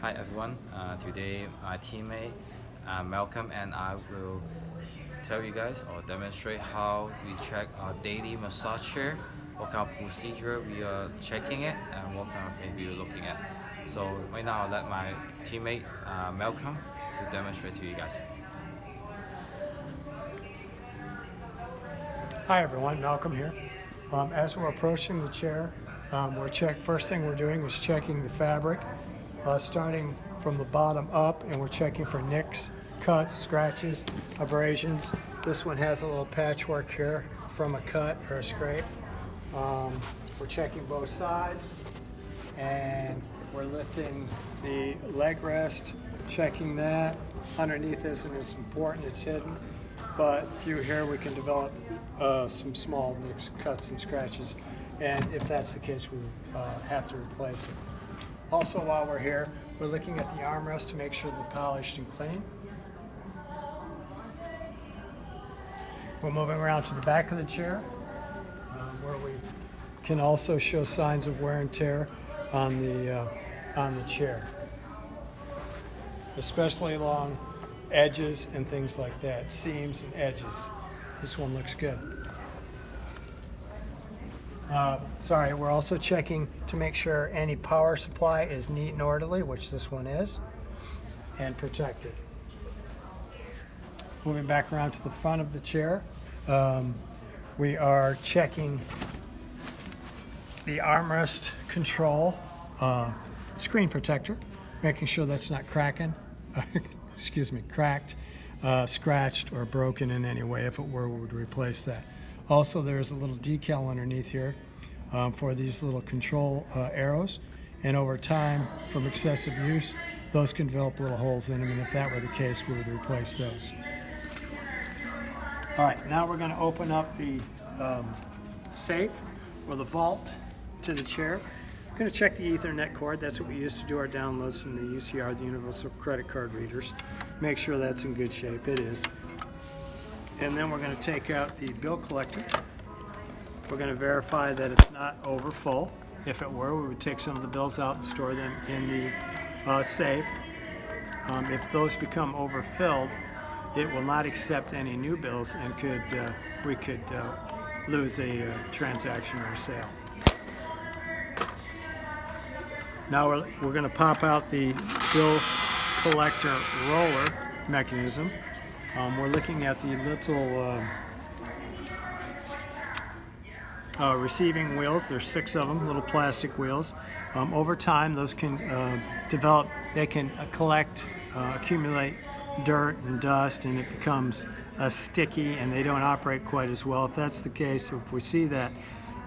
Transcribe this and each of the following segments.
Hi everyone, today my teammate Malcolm and I will tell you guys or demonstrate how we check our daily massage chair, what kind of procedure we are checking it and what kind of thing we are looking at. So right now I'll let my teammate Malcolm to demonstrate to you guys. Hi everyone, Malcolm here. As we're approaching the chair, first thing we're doing is checking the fabric, starting from the bottom up, and we're checking for nicks, cuts, scratches, abrasions. This one has a little patchwork here from a cut or a scrape. We're checking both sides, and we're lifting the leg rest, checking that. Underneath isn't as important, it's hidden. But through here we can develop some small nicks, cuts, and scratches. And if that's the case, we have to replace it. Also, while we're here, we're looking at the armrest to make sure they're polished and clean. We're moving around to the back of the chair, where we can also show signs of wear and tear on the chair, especially along edges and things like that, seams and edges. This one looks good. We're also checking to make sure any power supply is neat and orderly, which this one is, and protected. Moving back around to the front of the chair, we are checking the armrest control screen protector, making sure that's not cracking. Cracked, scratched, or broken in any way. If it were, we would replace that. Also, there's a little decal underneath here for these little control arrows, and over time, from excessive use, those can develop little holes in them, and if that were the case, we would replace those. All right, now we're going to open up the safe or the vault to the chair. We're going to check the Ethernet cord. That's what we use to do our downloads from the UCR, the Universal Credit Card Readers. Make sure that's in good shape. It is. And then we're going to take out the bill collector. We're going to verify that it's not over full. If it were, we would take some of the bills out and store them in the safe. If those become overfilled, it will not accept any new bills, and we could lose a transaction or a sale. Now we're going to pop out the bill collector roller mechanism. We're looking at the little receiving wheels. There's 6 of them, little plastic wheels. Over time, those can develop. They can accumulate dirt and dust, and it becomes sticky, and they don't operate quite as well. If that's the case, if we see that,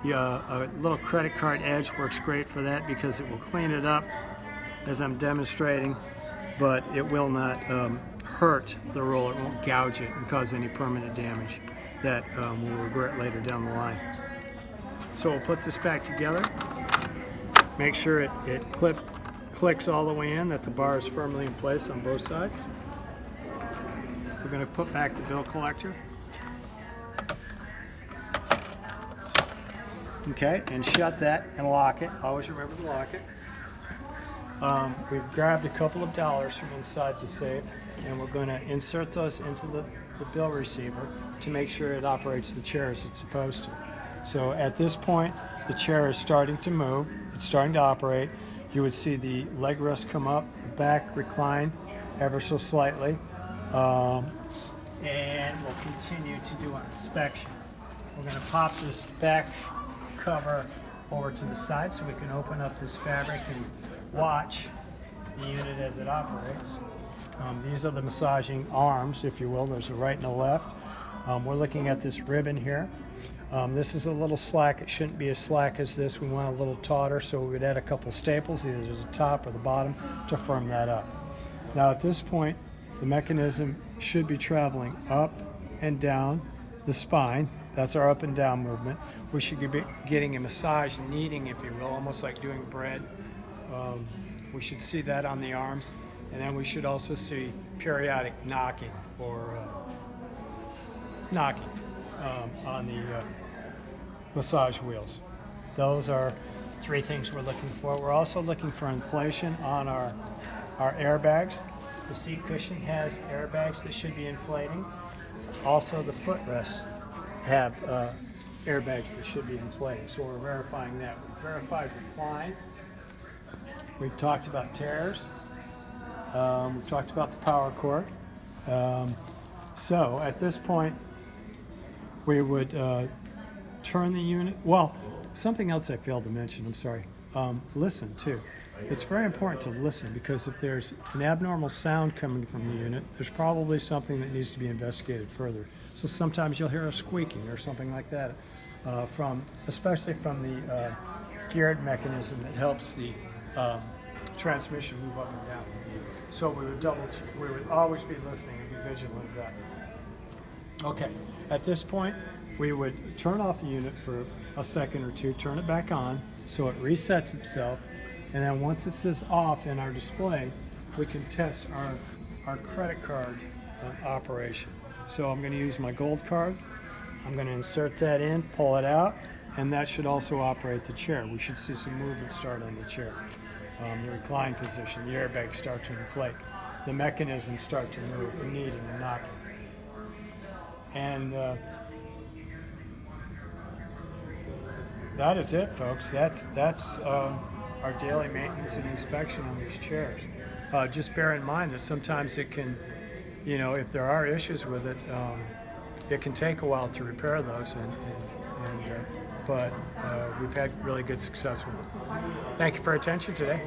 a little credit card edge works great for that because it will clean it up as I'm demonstrating, but it will not hurt the roller. It won't gouge it and cause any permanent damage that we'll regret later down the line. So we'll put this back together, make sure it clicks all the way in, that the bar is firmly in place on both sides. We're going to put back the bill collector. Okay, and shut that and lock it. Always remember to lock it. We've grabbed a couple of dollars from inside the safe, and we're going to insert those into the bill receiver to make sure it operates the chair as it's supposed to. So at this point, the chair is starting to move. It's starting to operate. You would see the leg rest come up, the back recline ever so slightly, and we'll continue to do an inspection. We're going to pop this back cover over to the side so we can open up this fabric and watch the unit as it operates. These are the massaging arms, if you will. There's a right and a left. We're looking at this ribbon here. This is a little slack. It shouldn't be as slack as this. We want a little tauter, so we would add a couple staples, either to the top or the bottom, to firm that up. Now at this point, the mechanism should be traveling up and down the spine. That's our up and down movement. We should be getting a massage, kneading, if you will, almost like doing bread. We should see that on the arms, and then we should also see periodic knocking on the massage wheels. Those are 3 things we're looking for. We're also looking for inflation on our our airbags. The seat cushion has airbags that should be inflating. Also, the footrests have airbags that should be inflating. So we're verifying that. We've verified recline. We've talked about tears. We've talked about the power cord. So at this point, we would turn the unit. Well, something else I failed to mention, I'm sorry. Listen too. It's very important to listen, because if there's an abnormal sound coming from the unit, there's probably something that needs to be investigated further. So sometimes you'll hear a squeaking or something like that, especially from the geared mechanism that helps the transmission move up and down. So we would always be listening and be vigilant of that. Okay, at this point, we would turn off the unit for a second or two, turn it back on so it resets itself, and then once it says off in our display, we can test our credit card operation. So I'm going to use my gold card. I'm going to insert that in, pull it out, and that should also operate the chair. We should see some movement start on the chair. The recline position, the airbags start to inflate, the mechanisms start to move, and kneading and knocking. And that is it, folks. That's our daily maintenance and inspection on these chairs. Just bear in mind that sometimes it can, if there are issues with it, it can take a while to repair those, but we've had really good success with it. Thank you for your attention today.